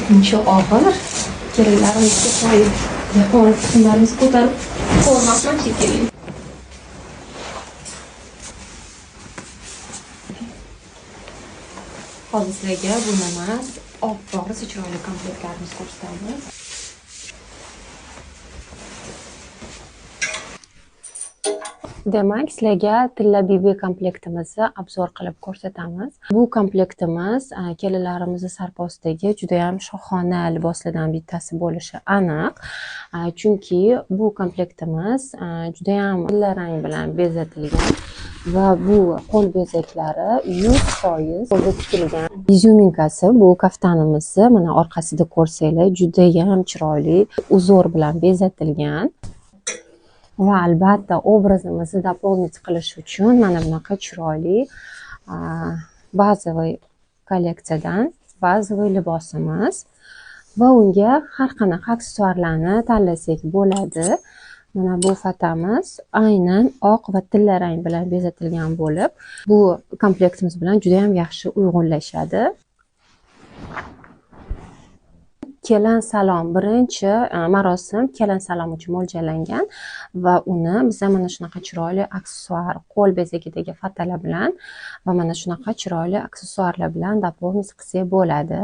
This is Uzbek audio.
Buncha og'ir. Kelinlarimizga qo'yib, dehqon qismlarimizni ko'tarib ko'rmoqman shekilli. Hozir sizlarga buni emas, oppoq chiroyli komplektlarimizni ko'rsatamiz. Demak, sizlarga Tilla Bibi komplektimizni obzor qilib ko'rsatamiz. Bu komplektimiz kelinlarimizni sarposidagi juda ham shohona liboslardan bittasi bo'lishi aniq. Chunki bu komplektimiz juda ham tillarang bilan bezatilgan va bu qo'l bezaklari 100% qo'lda tikilgan. Izyuminkasi bu kaftanimizni mana orqasida ko'rsanglar juda ham chiroyli uzor bilan bezatilgan. Va albatta obrazimizni doполнить qilish uchun mana bunaqa chiroyli bazaviy kolleksiyadan bazaviy libosimiz va unga har qanaqa aksessuarlarni tanlasak bo'ladi. Mana bu fatamiz aynan oq va tillarang bilan bezatilgan bo'lib, bu komplektimiz bilan juda ham yaxshi uyg'unlashadi. Kelin salom birinchi marosim kelin salom uchun mo'ljallangan va uni biz mana shunaqa chiroyli aksessuar qo'l bezagidagi fatalar bilan va mana shunaqa chiroyli aksessuarlar bilan doполнить qilsak bo'ladi.